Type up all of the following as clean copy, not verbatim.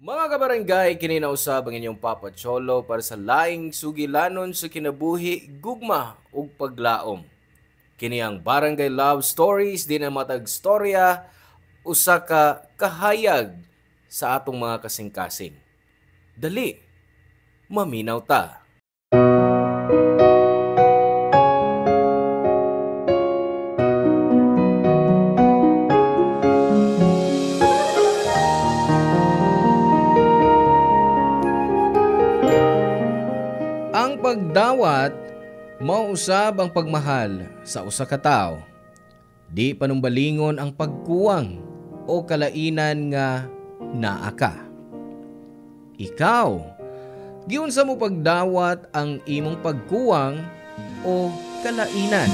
Mga kabarangay, kininausab ang inyong Papa Cholo para sa laing sugilanon sa kinabuhi, gugma ug paglaom. Kini ang Barangay Love Stories di na matag storya usa ka kahayag sa atong mga kasing-kasing. Dali, maminaw ta. Ang pagdawat mausab ang pagmahal sa usa ka tawo. Di panumbalingon ang pagkuwang o kalainan nga naa ka. Ikaw, giunsa mo pagdawat ang imong pagkuwang o kalainan.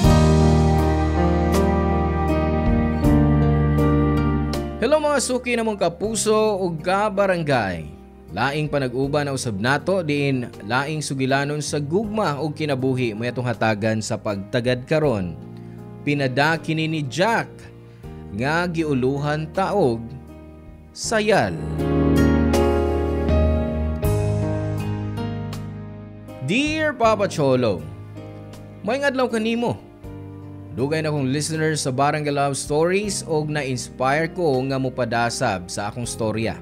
Hello mga suki namong kapuso ug kabarangay. Laing panag-uban na usab nato diin laing sugilanon sa gugma ug kinabuhi mo atong hatagan sa pagtagad karon. Pinadaki ni Jack nga giuluhan taog sayal. Dear Papa Cholo, maayong adlaw kanimo. Dugay na akong listeners sa Barangay Love Stories og na-inspire ko nga mopadasab sa akong storya.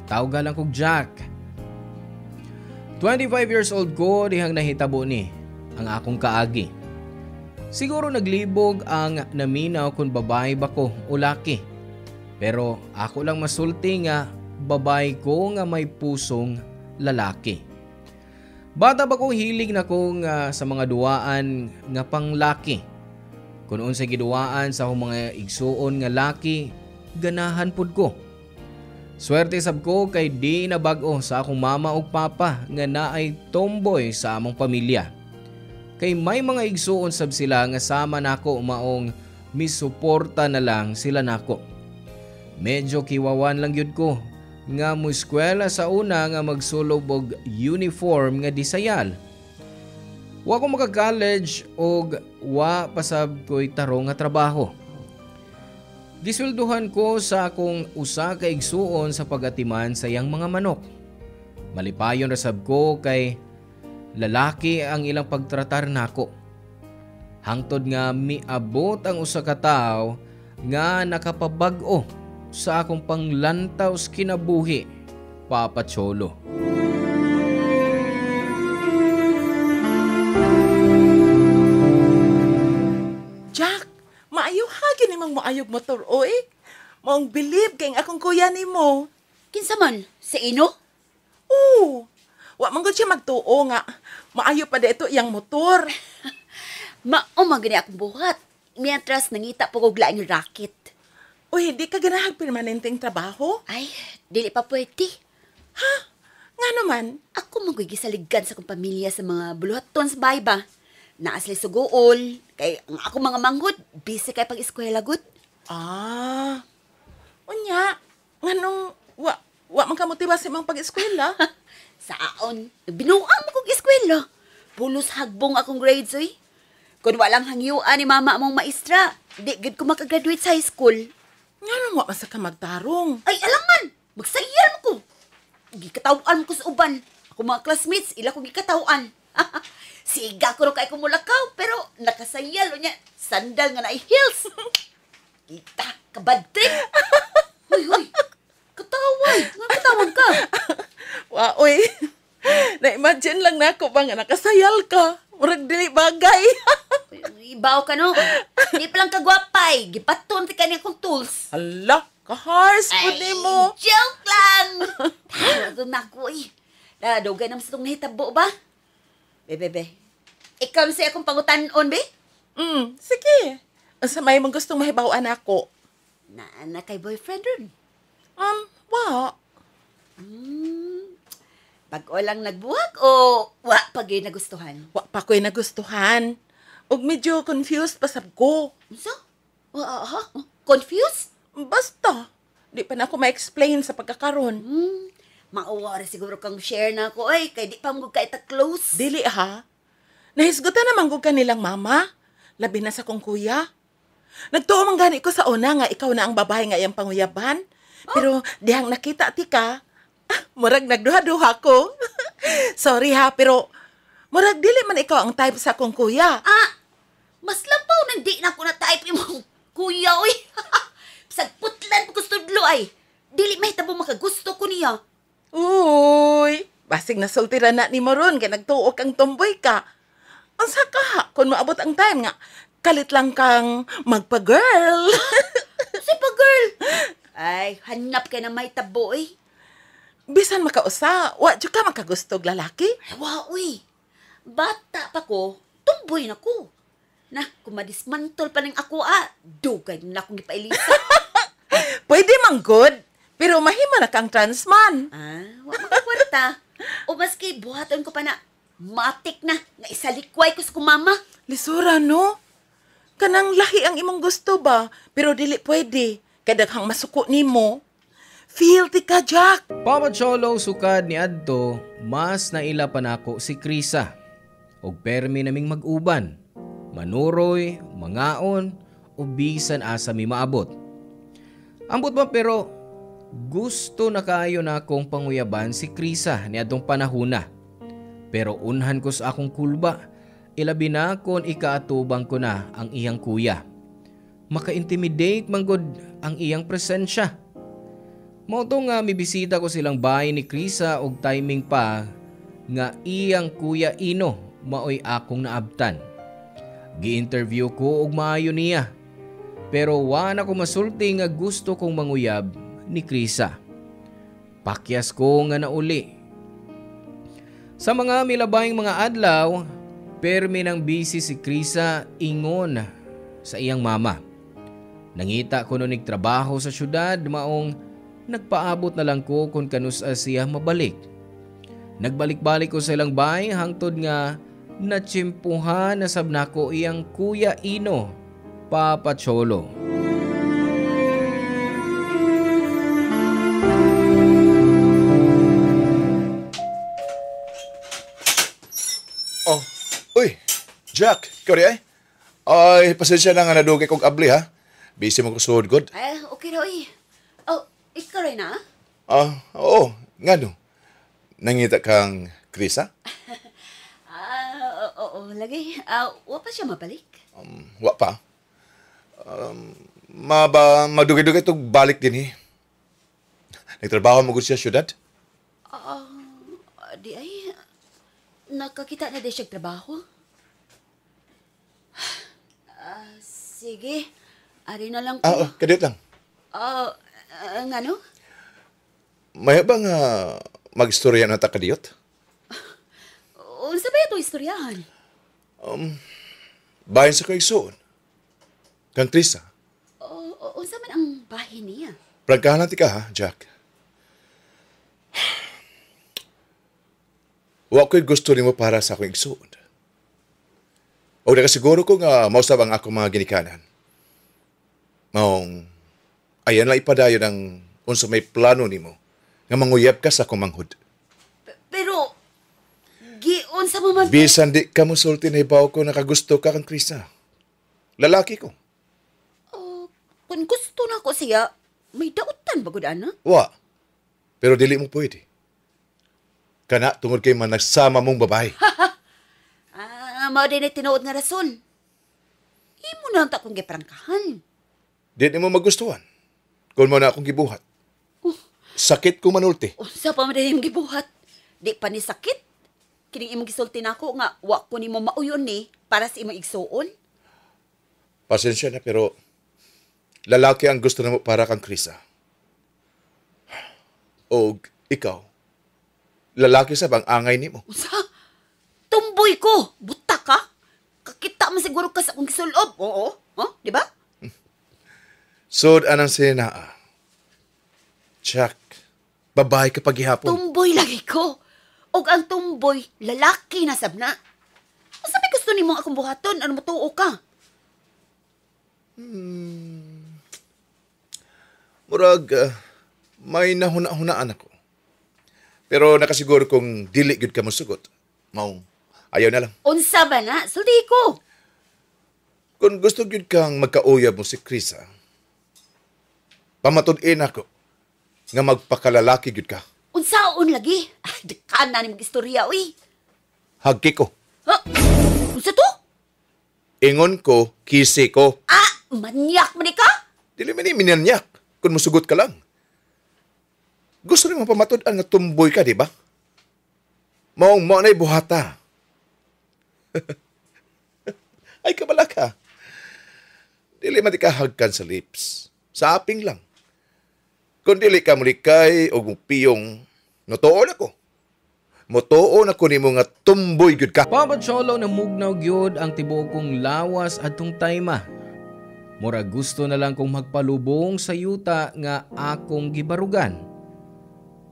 Tawag lang kog Jack. 25 years old ko dihang nahitabo ni ang akong kaagi. Siguro naglibog ang naminaw kung babae ba ko o laki. Pero ako lang masulti nga babae ko nga may pusong lalaki. Bata ba ko hilig na ko sa mga duwaan nga panglaki. Kung unsay giduwaan sa akong mga igsuon nga laki, ganahan pud ko. Swerte sab ko kay di na bag-o sa akong mama ug papa nga naay tomboy sa among pamilya. Kay may mga igsuon sab sila nga sama nako maong misuporta na lang sila nako. Medyo kiwawan lang yun ko nga moeskwela sa una nga magsulob og uniform nga disayal. Wa ko maka-college og wa pasab ko'y tarong nga trabaho. Giswelduhan ko sa akong usa ka igsuon sa pagatiman sa iyang mga manok. Malipayon rasab ko kay lalaki ang ilang pagtratar nako. Hangtod nga miabot ang usa ka tawo nga nakapabag-o sa akong panglantaw sa kinabuhi, Papa Cholo. Jack, maayo hagi ni mang maayog motor, oy. Maong believe kay akong kuya ni mo. Kinsa man? Sa ino? Oo, wa man gud siya magtuo nga. Maayo pa dito iyang motor. Gani akong buhat. Mientras nangita po kog laing racket. Uy, di ka ganahag permanenteng trabaho? Ay, dili pa pwede. Ha? Nga naman? Ako magigisaligan sa kong pamilya sa mga buluhaton sa bahay ba? Naasli sugool. Kay ang ako mga manghod, busy kay pag-eskwela gud. Ah, unya, nganong wa man ka motibasi mang pag-eskwela? Saon, binuang mo kong eskwela. Pulos hagbong akong grades, oy. Kung walang hangyuan ni mama mong maestra, di gud ko makagraduate sa high school. Nga nang wa man sa ka magtarong. Ay, alangan! Magsayal mo ko! Gikatawaan mo ko sa uban. Ako mga classmates, ila ko gikatawaan. Siga ko rin kay kumulakaw, pero nakasayal o niya, sandal nga na heels. Kita, kabad trip. Huy, kataway. Nga katawag ka. Wa, uy. Na-imagine lang na ako ba nga nakasayal ka. Murag dili bagay. Ibaw ka no. Di pa lang kagwapay. Gipaton ti kanya kong tools. Hala, kahars po Ay, ni mo. joke lang. Tawag na ako eh. Nadugay naman sa itong nahitabo ba? Bebe, ikaw na siya akong pangutanon, be? Sige. Sa may mong gustong mahibawan ako. Na kay boyfriend ron. Wa. Pag o lang nagbuwag o wa pag yun nagustuhan? Wa pa ko'y nagustuhan. Ug medyo confused pa sab ko. So? Confused? Basta, di pa na ako ma-explain sa pagkakaroon. Mauwari siguro kang share na ako, ay, kay di pa mo ka close. Dili ha. Nahisgutan naman ko kanilang mama. Labi na sa kong kuya. Nagtuo man gani ko sa una nga ikaw na ang babae nga iyang panguyaban. Pero dihang nakita ti ka, Murag nagduha-duha ko. Sorry ha, pero murag dili man ikaw ang type sa akong kuya. Ah, mas labaw nang di na ako na type imong kuya, oy. Bisag putlan ko studlo ay. Dili mahitabo makagusto ko niya. Uy, basig na sultira na ni Maron kay nagtuok ang tomboy ka. Ang saka, kung maabot ang time nga, kalit lang kang magpa-girl. Si pa girl. Ay, hanap ka na mahitabo, oy. Bisan makausa, wa jud ka makagustog lalaki. Ay, wa, uy. Bata pa ko, tumboy na ko. Na, kung madismantol pa ng ako, dugay na akong ipailisa. Pwede mang good, pero mahima na kang transman. Wa makakwarta. O maski, buhaton ko pa na, matik na, nga isalikway ko sa kumama. Lisura, no? Kanang lahi ang imong gusto ba? Pero dili pwede. Kadaghang masuko nimo. Fealty ka, Jack. Papa Cholo sukad ni adto, mas naila pa nako si Krisa. Og permi naming mag-uban, manuroy, mangaon, o bisan asa mi maabot. Ambot ba pero gusto na kaayo na akong panguyaban si Krisa ni adtong panahuna. Pero unhan ko sa akong kulba, ilabi na kon ikaatubang ko na ang iyang kuya. Maka-intimidate manggod ang iyang presensya. Mauto nga mibisita ko silang bahay ni Krisa og timing pa nga iyang kuya Ino maoy akong naabtan. Gi-interview ko og maayo niya. Pero wa na ko masulti nga gusto kong manguyab ni Krisa. Pakyas ko nga nauli. Sa mga milabayng mga adlaw, permi nang busy si Krisa ingon sa iyang mama. Nangita ko nun nagtrabaho sa syudad maong nagpaabot na lang ko kung kanusa siya mabalik. Nagbalik-balik ko sa ilang bahay hangtod nga natsimpuhan na sabna ko iyang kuya Ino, Papa Cholo. Oh, uy, Jack, ikaw di ay? Ay, pasensya na nga nadugay kong abli ha. Busy mo ko suod god. Ay, okay na, oy. Oh, ikaw rin na? Oo, nga no. Nangita kang Krisa? Oo, lagi. Wa pa siya mabalik. Wa pa. Madugay-dugay itong balik din eh. Nagtrabaho mo gud siya syudad? Di ay, nakakita na din siya trabaho. Sige, ari na lang ko. Kadiyot lang. Nga no? May ba nga mag-istorya na ta kadiyot? Unsa ba ito istoryahan? Bayan sa kaigsoon. Kang Krisa. Unsa man ang bahay niya? Prangkahan natin ka ha, Jack. Wa ko'y gusto nimo para sa akong igsoon. O nakasiguro ko nga mausab ang akong mga ginikanan. Maong ayan lang ipadayon ang unsa may plano nimo nga manguyab ka sa akong manghud. Pero, unsa mo man... Bisan di ka musulti na ibaw ko nakagusto ka kang Krisa. Lalaki ko. Kung gusto na ko siya, may dautan ba gud ana? Wa. Pero dili mo pwede. Kana tungod kay man nagsama mong babae. Mao din tinuod nga rason. Imo na ang takong giprangkahan. Di mo magustuhan. Kung mo na akong gibuhat. Sakit ko manulti. Unsa pa man din imong gibuhat? Di pa ni sakit. Kining imong gisulti nako nga wa ko nimo mauyon ni para sa imong igsuon. Pasensya na pero lalaki ang gusto namo para kang Krisa. O ikaw, lalaki sa bang angay nimo? Unsa? Tumboy ko! Buta ka! Kakita man siguro ka sa akong gisulob. Oo. Di ba? Sod anang sinaa. Jack, babae ka paghihapon. Tumboy lagi ko. Og ang tumboy, lalaki na sabna. Sabi gusto ni mo akong buhaton, ano matuo ka? Murag, may nahuna-hunaan ako. Pero nakasiguro kung dili gyud ka mo sugot. Maong, ayaw na lang. Unsa ba na? Sulti ko. Kung gusto gyud kang magkauyab mo si Krisa, pamatud-in ako nga magpakalalaki gyud ka. Unsaon lagi? Dekan na ni mag-istorya, uy. Hagki ko. Ha? Unsa to? Ingon ko, kisi ko. Manyak man ka? Dili man ni minanyak kung musugot ka lang. Gusto rin mapamatod-an nga tumboy ka, di ba? Maong mo na'y buhata. Ay, kabala ka. Dili man di ka hagkan sa lips. Sa aping lang. Kung dili ka mulikay o piyong, notoon ako. Motoon ako ni mo nga tumboy gyud ka. Papa Cholo na mugnaw gyud ang tibuok kong lawas adtong tayma. Mura gusto na lang kong magpalubong sa yuta nga akong gibarugan.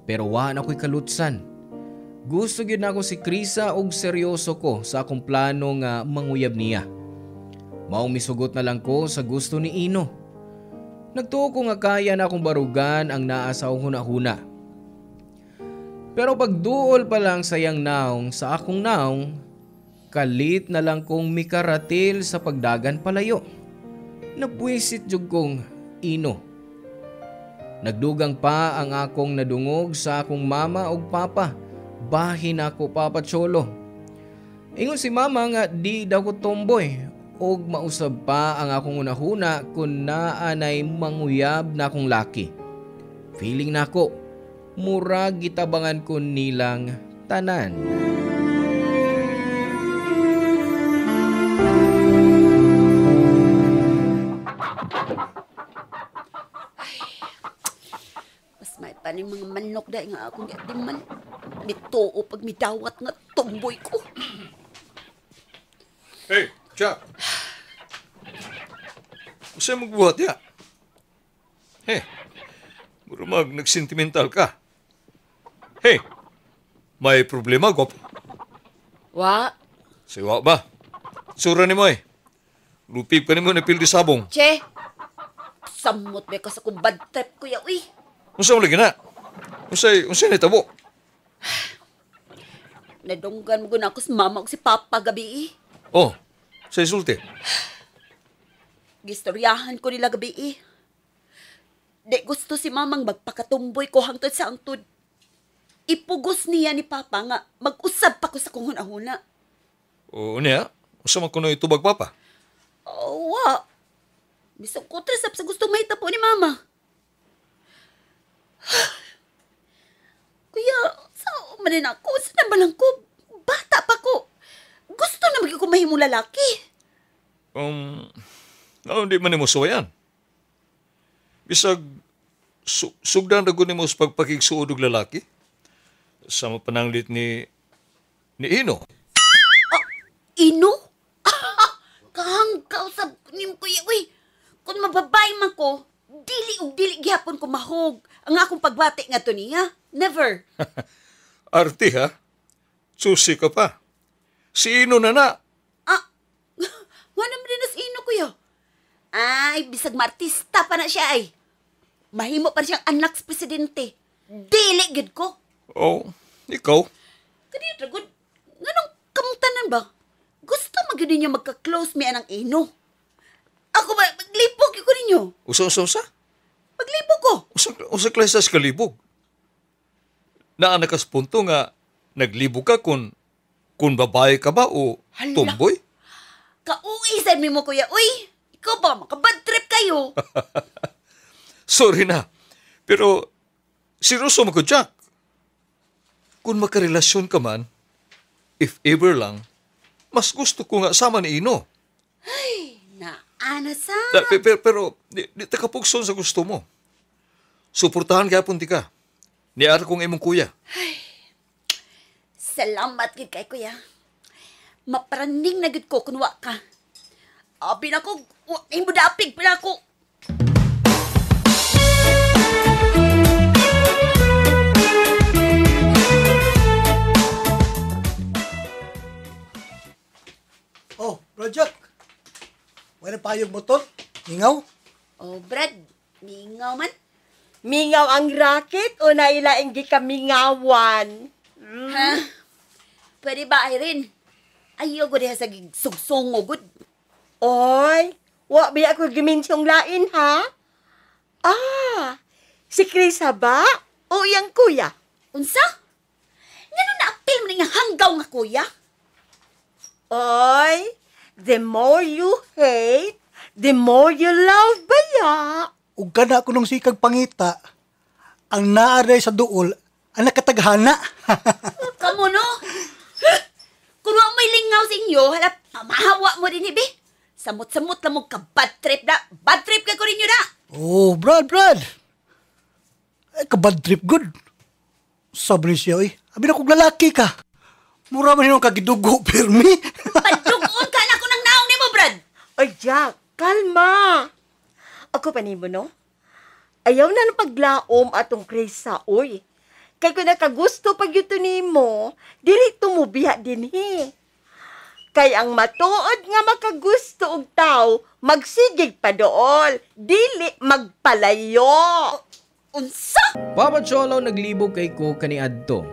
Pero wa na ko'y kalutsan. Gusto gyud nako si Krisa og seryoso ko sa akong plano nga manguyab niya. Maong misugot na lang ko sa gusto ni Ino. Nagtuo ko nga kaya na akong barugan ang naa sa huna-huna. Pero pagduol pa lang sayang naong sa akong naong, kalit na lang kong mikaratil sa pagdagan palayo. Nabwisit jud kong Ino. Nagdugang pa ang akong nadungog sa akong mama ug papa. Bahin ako, Papa Cholo. Ingon si mama nga di daw ko tomboy og mausab pa ang akong unahuna kung naanay manguyab na akong laki. Feeling nako, murag gitabangan ko nilang tanan. Mas may pa ni mga manok dahil nga akong yatiman. Nitoo pag midawat nga tumboy ko. Hey, Jack. Usa magbuhat ya? Hey, murumag nagsentimental ka. Hey, may problema, Gop? Wa? Siwa ba? Sura ni mo eh. Lupip ka ni mo na pildi sabong. Che, samot ba ka sa kong bad trip, kuya, uy. Unsa mo lagi na? Unsay nitabo? Nadunggan mo guna ako sa mama o si papa gabi, Oh, sa isulti. Gistoryahan ko nila gabi, Di gusto si mamang magpakatumboy ko hangtod sa angtod. Ipugos niya ni papa nga mag-usab pa ko sa kong huna-huna. O niya, unsa man kuno itubag papa? Oh, wa. Bisag ko tresap sa gusto may tapo ni mama. Kuya, sao manin ako? Saan na balang ko? Bata pa ko. Gusto na maging kumahimong lalaki. Hindi man mo suwayan. Bisag, sugdan na ni mo sa pagpakigsuod og lalaki. Sama pananglit ni Ino. Ino? Kahangkaw sa nim kuya. Uy, kung mababay man ko, dili gihapon ko mahog. Ang akong pagbati nga to niya. Never. Arte ha? Susi ka pa. Si Ino na. Wala mo din na si Ino, kuya. Ay, bisag martista pa na siya ay. Mahimo pa siyang anak sa presidente. Dili gid ko. Oh, ikaw? Kaniya, Dragod, nganong kamutanan ba? Gusto magyud niya magka-close mi anang Ino. Ako ba, maglipog ko ninyo? Usa? Maglipog ko. Usa klase sa kalibog. Naa ka sa punto nga naglibog ka kung babae ka ba o Hala. tomboy? Kauisan mi mo, kuya. Uy, ikaw ba, makabad trip kayo. Sorry na. Pero, seryoso mo ko, Jack. Kung makarelasyon ka man, if ever lang, mas gusto ko nga sama ni Ino. Naana sa... Pero, di takapugson sa gusto mo. Suportahan kaya punti ka. Niara kong imong kuya. Salamat gid kay kuya. Mapraning na gid ko kunwa ka. Abi na ko, imo dapig pila ko. Oh, Project. Wala payong motor? Hingaw? Oh, Brad, mingaw man. Mingaw ang racket o nailaing di ka mingawan? Ha? Pwede ba, Irene? Ayaw ko diha sa sugsungogod. Oy, wa biya ako giminsyong lain, ha? Ah, si Krisa ba? O yang kuya? Unsa? Ngano na-apil mo nga hanggaw nga kuya? Oy, the more you hate, the more you love ba ya? Ug kana ko nung sikag pangita, ang naaray sa duol, ang nakataghana. Kamu no? Kung wa may lingaw sa inyo, halap, mahawa mo din ibi. Samot-samot lang mo ka bad trip na. Bad trip ka ko rin yun na. Oh, Brad. Ay, kabad trip good. Sabi siya, abi na kong lalaki ka. Mura man yung kagidugo, permi. Padugon ka na ko ng naong ni mo, Brad. Oy, Jack, kalma. Ako pa nimo, no? Ayaw na ng paglaom atong Krisa, oy. Kay kung nakagusto pag yuto nimo, dili tumubiha din he. Kay ang matuod nga makagusto og tao, magsigig pa dool, dili magpalayo. Unsa? Papa Cholo naglibog kay ko kaniadto.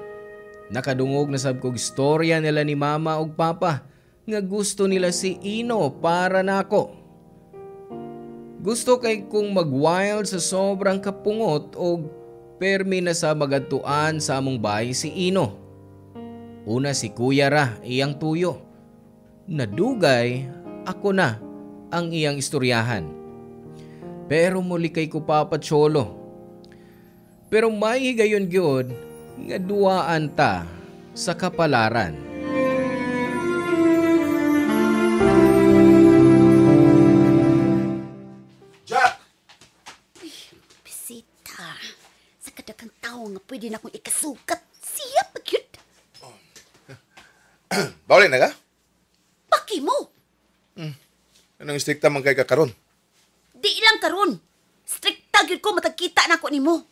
Nakadungog na sab kog istorya nila ni Mama ug Papa nga gusto nila si Ino para nako. Gusto kay kong mag-wild sa sobrang kapungot o permi na sa magadtuan sa among bahay si Ino. Una si Kuya ra, iyang tuyo. Nadugay, ako na ang iyang istoryahan. Pero muli kay ko Papa Cholo. Pero may higayon gyud nga duaan ta sa kapalaran. Jack! Bisita. Sa kadakang tao nga pwede na akong ikasukat. Siya pa cute. Bawalin na ka? Paki mo. Anong istrikta man kay kakaron? Di ilang karon. Strikta gyud ko matagkita na ako nimo.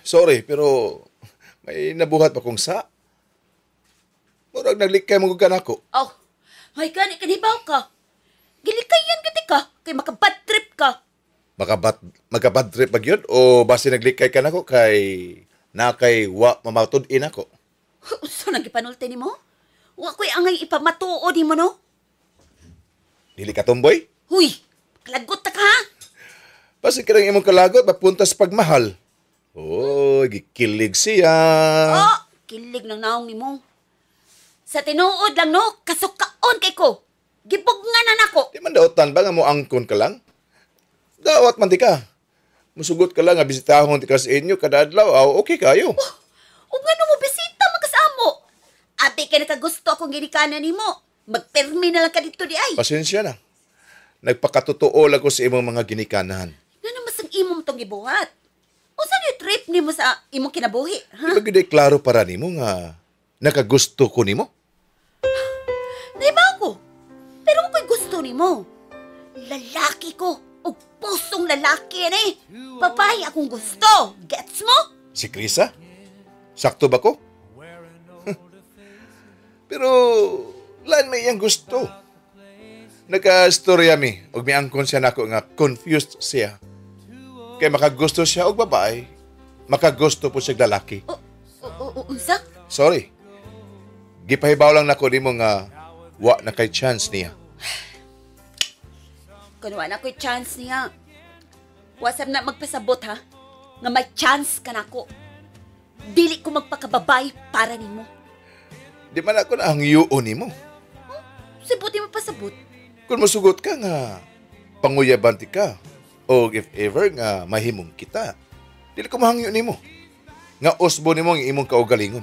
Sorry, pero may nabuhat pa kong sa. Murag naglikay mo ka nako. Oh, may gani kanibaw ka. Gilikayan giti ka kay makabad trip ka. Magkabad trip ba yun? O basi naglikay ka nako kay nakay wa mamatud-in ako? So nagipanulti nimo? Wa ko'y angay ipamatuod nimo no? Dili ka tomboy? Huy, kalagot ta ka ha? Basi ka rin imong kalagot, mapunta sa pagmahal. Oh, gikilig siya. Oh, kilig ng naong nimo. Sa tinuod lang no, kasukaon kay ko. Gibog nga na nako. Di man daotan ba nga mo angkon ka lang? Dawat man di ka. Musugot ka lang nga bisitahon ti ka sa inyo kada adlaw. Okay kayo. O nga mo bisita magkasamo. Abi kay nakagusto akong ginikanan nimo. Magpermi na lang ka dito di ay. Pasensya na. Nagpakatotoo lang ko sa imong mga ginikanan. Nga naman sang imong tong gibuhat. O saan yung trip nimo sa imong kinabuhi? Ha? Di ba gid klaro para nimo nga nakagusto ko nimo? Di ba ako? Pero ako'y gusto nimo. Lalaki ko. O pusong lalaki yan eh. Babae akong gusto. Gets mo? Si Krisa? Sakto ba ko? Pero lan may iyang gusto. Nagka-storya mi og may angkon siya nako nga confused siya. Kay makagusto siya og babae, makagusto po siya lalaki. Unsa? Sorry. Gipahibaw lang nako nimo nga wa na kay chance niya. Kung wala ko'y chance niya, wasap na magpasabot ha, nga may chance ka na ko. Dili ko magpakababay para nimo. Di man ako na ang yuon nimo. Sibuti mo pasabot. Kung masugot ka nga panguyaban ti ka o if ever nga mahimong kita, dili ko mahangyo nimo. Nga usbo nimo ang imong kaugalingon.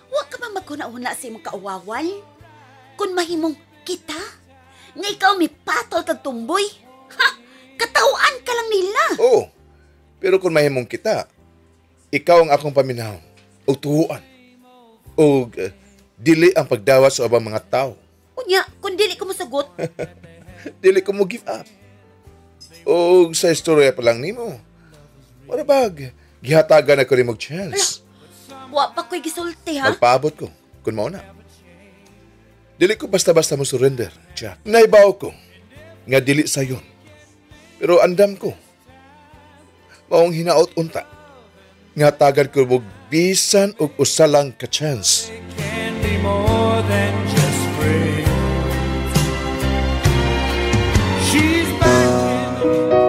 Wa ka ba magkuna-una sa imong kauwawan? Kung mahimong kita, nga ikaw may patol kag tumboy, ha? Katawaan ka lang nila. Oo. Pero kung mahimong kita, ikaw ang akong paminaw o tuhuan o dili ang pagdawat sa ubang mga tao. Unya, kung dili ko masagot, Dili ko mo give up. O sa istorya pa lang nimo. Wala bag, gihatagan ako ni mong chance. wa pa ko'y gisulti ha? Magpaabot ko, kung mauna. Dili ko basta-basta mo surrender, Jack. Naibaw ko, nga dili sayon. Pero andam ko, maong hinaot unta. Nga tagad ko mo bisan og usalang ka chance. Can be more than just friends. She's back in the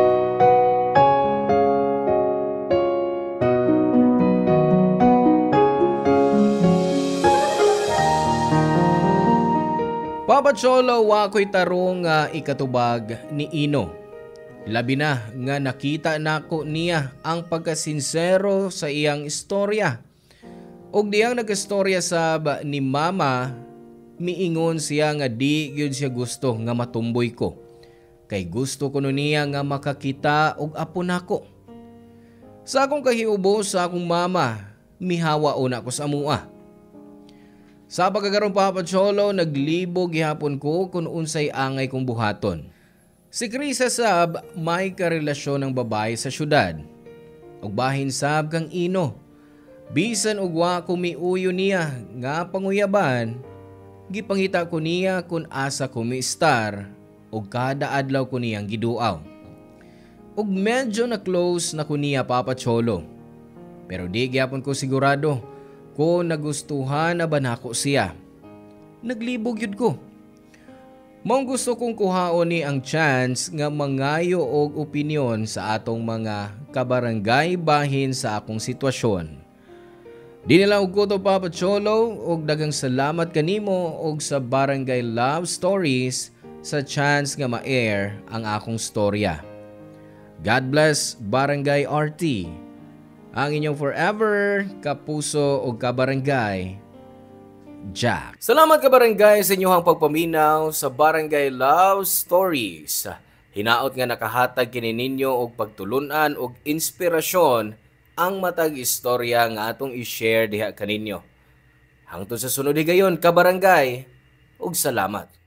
Papa Cholo, wa ko'y tarong nga ikatubag ni Ino. Labi na nga nakita nako niya ang pagkasinsero sa iyang istorya. Og diyang nag-istorya sab ni Mama, miingon siya nga di gyud siya gusto nga matumboy ko. Kay gusto ko niya nga makakita og apo nako. Sa akong kahiubo sa akong mama, mihawa una ko sa amua. Sa pagkagaron Papa Cholo, naglibog gihapon ko kung unsay angay kong buhaton. Si Krisa sab may karelasyon ng babae sa syudad. Og bahin sab kang Ino. Bisan og wa ko miuyo niya nga panguyaban, gipangita ko niya kung asa ko mi-star og kada adlaw ko niyang giduaw. Og medyo na close na ko niya Papa Cholo. Pero di gyapon ko sigurado kung nagustuhan na ba nako siya. Naglibog yun ko. Maong gusto kong kuhaon ni ang chance nga mangayo og opinyon sa atong mga kabarangay bahin sa akong sitwasyon. Di nila og kuto Papa Cholo og dagang salamat kanimo og sa Barangay Love Stories sa chance nga ma-air ang akong storya. God bless Barangay RT. Ang inyong forever kapuso o kabarangay, Jack. Salamat kabarangay sa inyong pagpaminaw sa Barangay Love Stories. Hinaot nga nakahatag kini ninyo og pagtulunan og inspirasyon ang matag istorya nga atong i-share diha kaninyo. Hangtod sa sunod higayon kabarangay, og salamat.